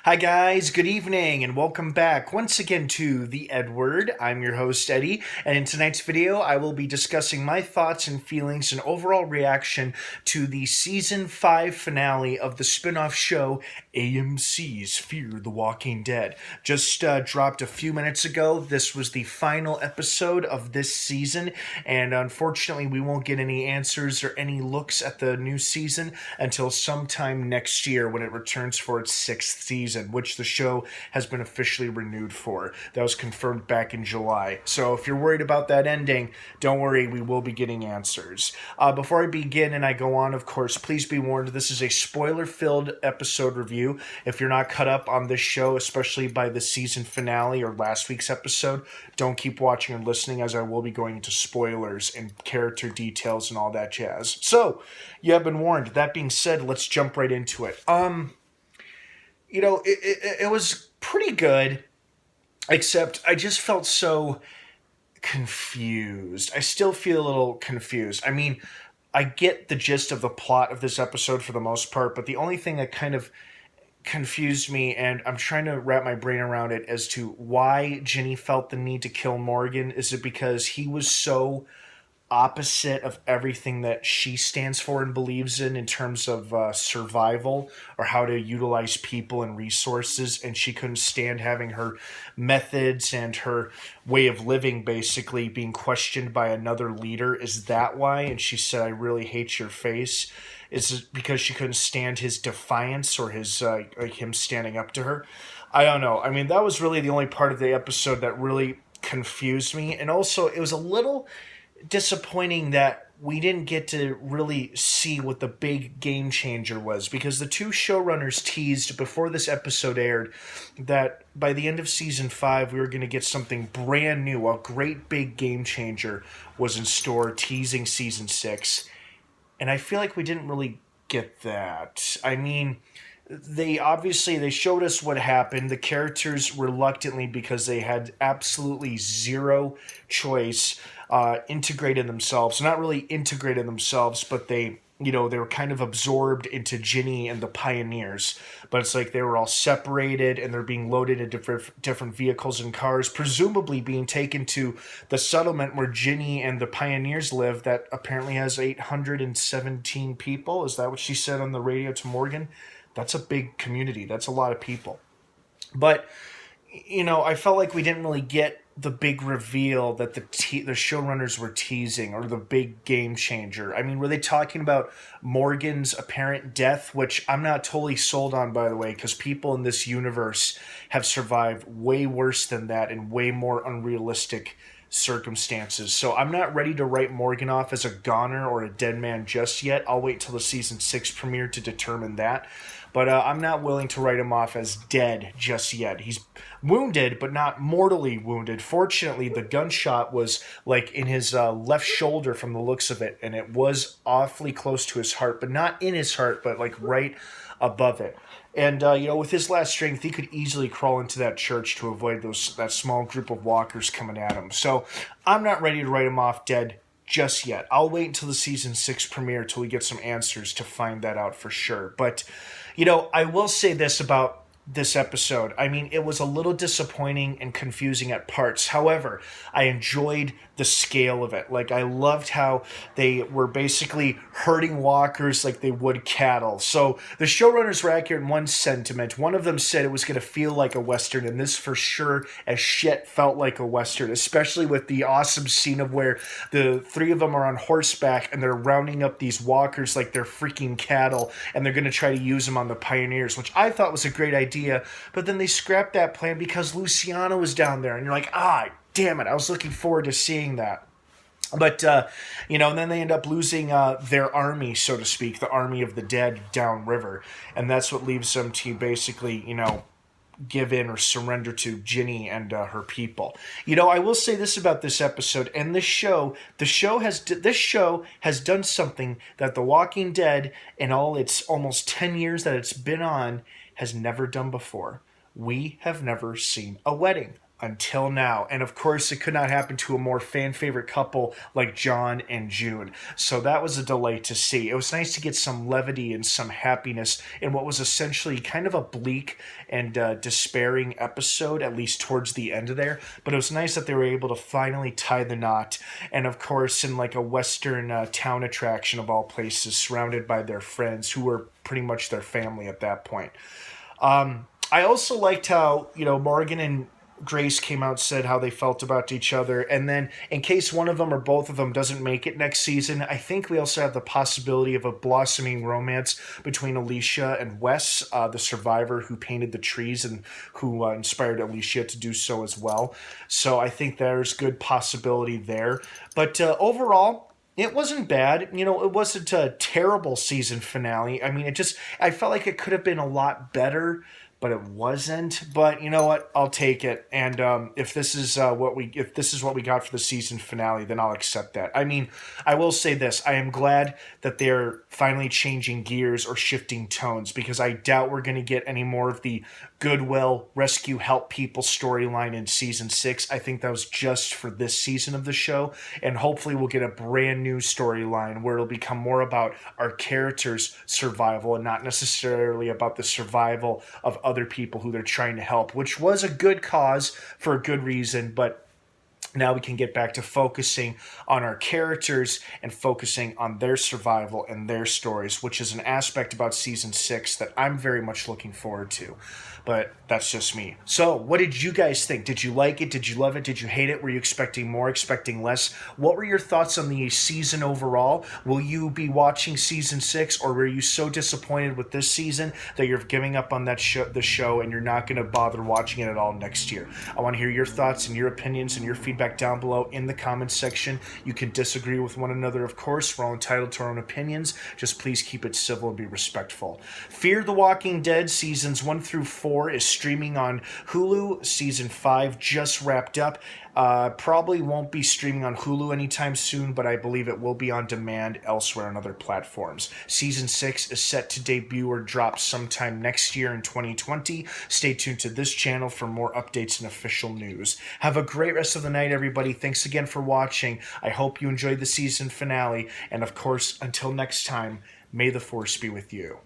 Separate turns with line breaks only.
Hi guys, good evening and welcome back once again to the EdWord. I'm your host Eddie, and in tonight's video I will be discussing my thoughts and feelings and overall reaction to the season 5 finale of the spin-off show AMC's Fear the Walking Dead. Just dropped a few minutes ago. This was the final episode of this season, and unfortunately we won't get any answers or any looks at the new season until sometime next year when it returns for its 6th season, which the show has been officially renewed for. That was confirmed back in July. So if you're worried about that ending, don't worry, we will be getting answers. Before I begin and I go on, of course, please be warned, this is a spoiler-filled episode review. If you're not caught up on this show, especially by the season finale or last week's episode, don't keep watching and listening, as I will be going into spoilers and character details and all that jazz. So, you have been warned. That being said, let's jump right into it. It was pretty good, except I just felt so confused. I still feel a little confused. I mean, I get the gist of the plot of this episode for the most part, but the only thing that kind of confused me, and I'm trying to wrap my brain around it, as to why Ginny felt the need to kill Morgan. Is it because he was so opposite of everything that she stands for and believes in terms of survival or how to utilize people and resources, and she couldn't stand having her methods and her way of living basically being questioned by another leader? Is that why? And she said, "I really hate your face." Is it because she couldn't stand his defiance or his him standing up to her? I don't know. I mean, that was really the only part of the episode that really confused me, and also it was a little disappointing that we didn't get to really see what the big game changer was, because the two showrunners teased before this episode aired that by the end of season 5 we were going to get something brand new. A great big game changer was in store, teasing season 6, and I feel like we didn't really get that. I mean, they showed us what happened. The characters reluctantly, because they had absolutely zero choice, integrated themselves. Not really integrated themselves, but they were kind of absorbed into Ginny and the Pioneers. But it's like they were all separated and they're being loaded into different vehicles and cars, presumably being taken to the settlement where Ginny and the Pioneers live, that apparently has 817 people. Is that what she said on the radio to Morgan? That's a big community. That's a lot of people. But, I felt like we didn't really get the big reveal that the showrunners were teasing, or the big game changer. I mean, were they talking about Morgan's apparent death, which I'm not totally sold on, by the way, because people in this universe have survived way worse than that in way more unrealistic circumstances. So I'm not ready to write Morgan off as a goner or a dead man just yet. I'll wait till the season 6 premiere to determine that. But I'm not willing to write him off as dead just yet. He's wounded, but not mortally wounded. Fortunately, the gunshot was like in his left shoulder from the looks of it, and it was awfully close to his heart, but not in his heart, but like right above it. And, with his last strength, he could easily crawl into that church to avoid that small group of walkers coming at him. So I'm not ready to write him off dead just yet. I'll wait until the season 6 premiere till we get some answers to find that out for sure. But, I will say this about this episode. I mean, it was a little disappointing and confusing at parts. However, I enjoyed the scale of it. Like, I loved how they were basically herding walkers like they would cattle. So the showrunners were accurate in one sentiment. One of them said it was going to feel like a Western, and this for sure as shit felt like a Western, especially with the awesome scene of where the 3 of them are on horseback and they're rounding up these walkers like they're freaking cattle, and they're going to try to use them on the Pioneers, which I thought was a great idea. But then they scrapped that plan because Luciano was down there, and you're like, damn it, I was looking forward to seeing that. But, and then they end up losing their army, so to speak, the army of the dead downriver. And that's what leaves them to basically, give in or surrender to Ginny and her people. I will say this about this episode and this show. This show has done something that The Walking Dead, in all its almost 10 years that it's been on, has never done before. We have never seen a wedding. until now. And of course, it could not happen to a more fan favorite couple like John and June. So that was a delight to see. It was nice to get some levity and some happiness in what was essentially kind of a bleak and despairing episode, at least towards the end of there. But it was nice that they were able to finally tie the knot. And of course, in like a Western town attraction of all places, surrounded by their friends who were pretty much their family at that point. I also liked how, Morgan and Grace came out, said how they felt about each other, and then in case one of them or both of them doesn't make it next season, I think we also have the possibility of a blossoming romance between Alicia and Wes, the survivor who painted the trees and who inspired Alicia to do so as well. So I think there's good possibility there. But overall, it wasn't bad. It wasn't a terrible season finale. I mean, I felt like it could have been a lot better, but it wasn't. But you know what? I'll take it. And if this is what we got for the season finale, then I'll accept that. I mean, I will say this: I am glad that they're finally changing gears or shifting tones, because I doubt we're going to get any more of the Goodwill rescue help people storyline in season 6. I think that was just for this season of the show, and hopefully we'll get a brand new storyline where it'll become more about our characters' survival and not necessarily about the survival of other people who they're trying to help, which was a good cause for a good reason. But now we can get back to focusing on our characters and focusing on their survival and their stories, which is an aspect about season 6 that I'm very much looking forward to. But that's just me. So, what did you guys think? Did you like it? Did you love it? Did you hate it? Were you expecting more, expecting less? What were your thoughts on the season overall? Will you be watching season 6, or were you so disappointed with this season that you're giving up on the show and you're not going to bother watching it at all next year? I want to hear your thoughts and your opinions and your feedback down below in the comments section. You can disagree with one another, of course. We're all entitled to our own opinions. Just please keep it civil and be respectful. Fear the Walking Dead seasons 1 through 4 is streaming on Hulu. Season 5 just wrapped up. Probably won't be streaming on Hulu anytime soon, but I believe it will be on demand elsewhere on other platforms. Season 6 is set to debut or drop sometime next year in 2020. Stay tuned to this channel for more updates and official news. Have a great rest of the night, everybody. Thanks again for watching. I hope you enjoyed the season finale. And of course, until next time, may the Force be with you.